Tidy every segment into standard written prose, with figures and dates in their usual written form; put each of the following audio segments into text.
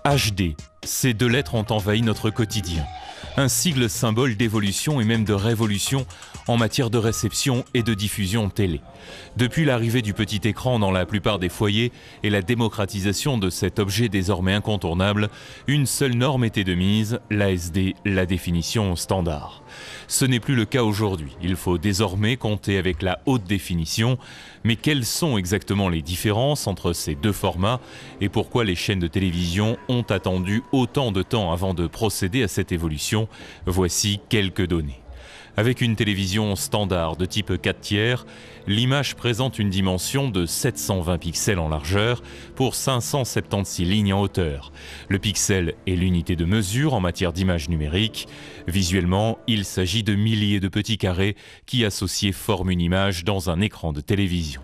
HD, ces deux lettres ont envahi notre quotidien. Un sigle symbole d'évolution et même de révolution en matière de réception et de diffusion télé. Depuis l'arrivée du petit écran dans la plupart des foyers et la démocratisation de cet objet désormais incontournable, une seule norme était de mise, l'ASD, la définition standard. Ce n'est plus le cas aujourd'hui. Il faut désormais compter avec la haute définition. Mais quelles sont exactement les différences entre ces deux formats et pourquoi les chaînes de télévision ont attendu autant de temps avant de procéder à cette évolution? Voici quelques données. Avec une télévision standard de type 4/3, l'image présente une dimension de 720 pixels en largeur pour 576 lignes en hauteur. Le pixel est l'unité de mesure en matière d'image numérique. Visuellement, il s'agit de milliers de petits carrés qui associés forment une image dans un écran de télévision.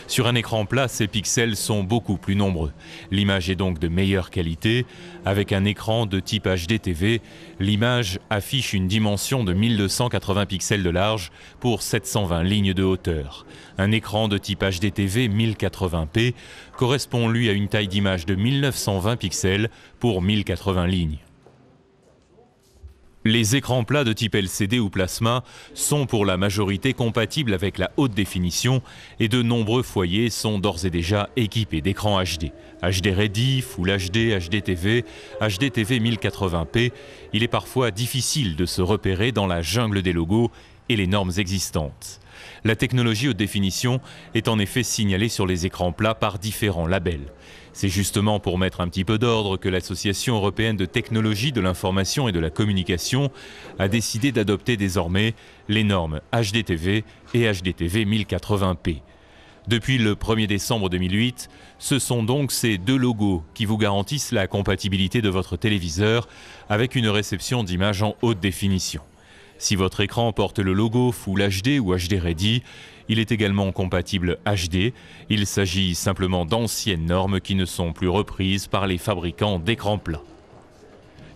Sur un écran plat, ces pixels sont beaucoup plus nombreux. L'image est donc de meilleure qualité. Avec un écran de type HDTV, l'image affiche une dimension de 1280 pixels de large pour 720 lignes de hauteur. Un écran de type HDTV 1080p correspond lui à une taille d'image de 1920 pixels pour 1080 lignes. Les écrans plats de type LCD ou plasma sont pour la majorité compatibles avec la haute définition et de nombreux foyers sont d'ores et déjà équipés d'écrans HD. HD Ready, Full HD, HDTV, HDTV 1080p, il est parfois difficile de se repérer dans la jungle des logos et les normes existantes. La technologie haute définition est en effet signalée sur les écrans plats par différents labels. C'est justement pour mettre un petit peu d'ordre que l'Association européenne de technologie de l'information et de la communication a décidé d'adopter désormais les normes HDTV et HDTV 1080p. Depuis le 1er décembre 2008, ce sont donc ces deux logos qui vous garantissent la compatibilité de votre téléviseur avec une réception d'images en haute définition. Si votre écran porte le logo Full HD ou HD Ready, il est également compatible HD. Il s'agit simplement d'anciennes normes qui ne sont plus reprises par les fabricants d'écrans plats.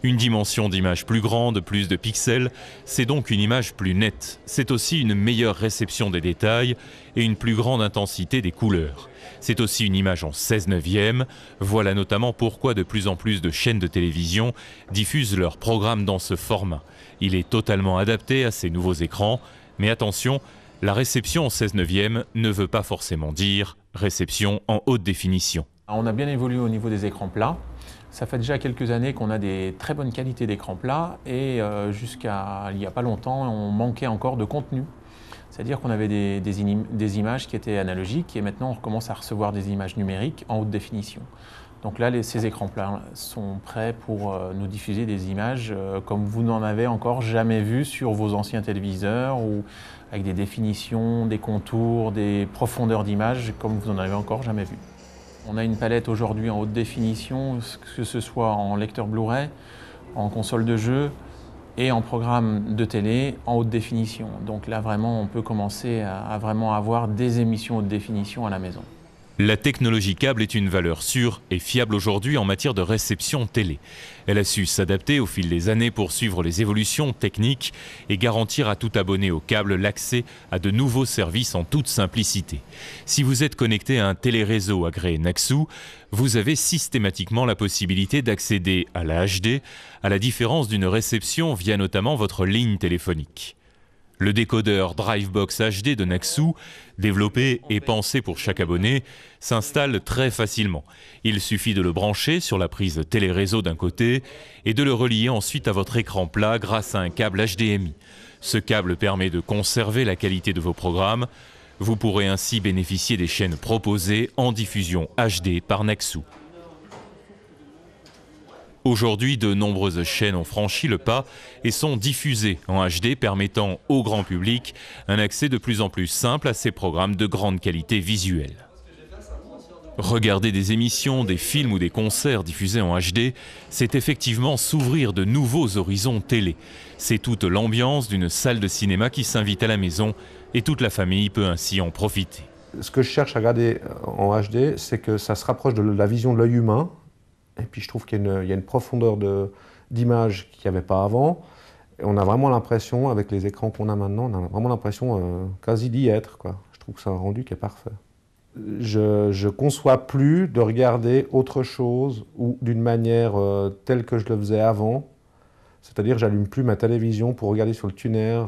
Une dimension d'image plus grande, plus de pixels, c'est donc une image plus nette. C'est aussi une meilleure réception des détails et une plus grande intensité des couleurs. C'est aussi une image en 16/9. Voilà notamment pourquoi de plus en plus de chaînes de télévision diffusent leurs programmes dans ce format. Il est totalement adapté à ces nouveaux écrans, mais attention, la réception en 16/9 ne veut pas forcément dire réception en haute définition. On a bien évolué au niveau des écrans plats. Ça fait déjà quelques années qu'on a des très bonnes qualités d'écran plat et jusqu'à il n'y a pas longtemps, on manquait encore de contenu. C'est-à-dire qu'on avait des images qui étaient analogiques et maintenant on recommence à recevoir des images numériques en haute définition. Donc là, ces écrans plats sont prêts pour nous diffuser des images comme vous n'en avez encore jamais vu sur vos anciens téléviseurs ou avec des définitions, des contours, des profondeurs d'image comme vous n'en avez encore jamais vu. On a une palette aujourd'hui en haute définition, que ce soit en lecteur Blu-ray, en console de jeu et en programme de télé en haute définition. Donc là, vraiment, on peut commencer à vraiment avoir des émissions haute définition à la maison. La technologie câble est une valeur sûre et fiable aujourd'hui en matière de réception télé. Elle a su s'adapter au fil des années pour suivre les évolutions techniques et garantir à tout abonné au câble l'accès à de nouveaux services en toute simplicité. Si vous êtes connecté à un téléréseau agréé Naxu, vous avez systématiquement la possibilité d'accéder à la HD, à la différence d'une réception via notamment votre ligne téléphonique. Le décodeur Drivebox HD de Naxu, développé et pensé pour chaque abonné, s'installe très facilement. Il suffit de le brancher sur la prise téléréseau d'un côté et de le relier ensuite à votre écran plat grâce à un câble HDMI. Ce câble permet de conserver la qualité de vos programmes. Vous pourrez ainsi bénéficier des chaînes proposées en diffusion HD par Naxu. Aujourd'hui, de nombreuses chaînes ont franchi le pas et sont diffusées en HD, permettant au grand public un accès de plus en plus simple à ces programmes de grande qualité visuelle. Regarder des émissions, des films ou des concerts diffusés en HD, c'est effectivement s'ouvrir de nouveaux horizons télé. C'est toute l'ambiance d'une salle de cinéma qui s'invite à la maison et toute la famille peut ainsi en profiter. Ce que je cherche à regarder en HD, c'est que ça se rapproche de la vision de l'œil humain. Et puis je trouve qu'il y a une profondeur d'image qu'il n'y avait pas avant. Et on a vraiment l'impression, avec les écrans qu'on a maintenant, on a vraiment l'impression quasi d'y être, quoi. Je trouve que c'est un rendu qui est parfait. je conçois plus de regarder autre chose ou d'une manière telle que je le faisais avant. C'est-à-dire que j'allume plus ma télévision pour regarder sur le tuner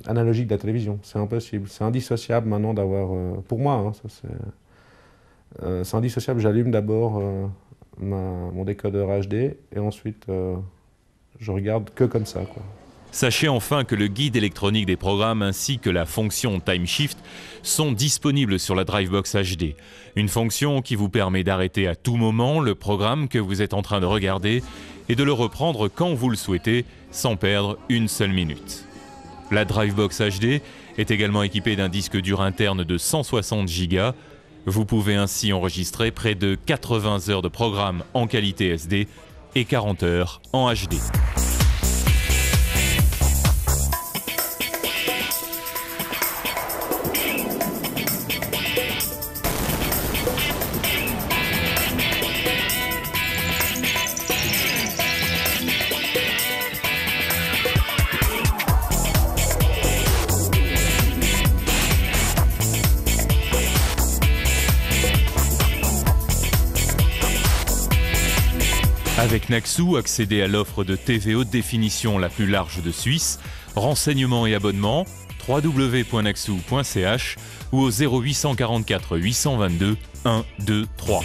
analogique de la télévision. C'est impossible. C'est indissociable maintenant d'avoir... pour moi, hein, c'est indissociable. J'allume d'abord mon décodeur HD et ensuite je regarde que comme ça, quoi. Sachez enfin que le guide électronique des programmes ainsi que la fonction Time Shift sont disponibles sur la Drivebox HD. Une fonction qui vous permet d'arrêter à tout moment le programme que vous êtes en train de regarder et de le reprendre quand vous le souhaitez sans perdre une seule minute. La Drivebox HD est également équipée d'un disque dur interne de 160 Go. Vous pouvez ainsi enregistrer près de 80 heures de programme en qualité SD et 40 heures en HD. Avec Naxou, accédez à l'offre de TV haute définition la plus large de Suisse. Renseignements et abonnements www.naxou.ch ou au 0844 822 123.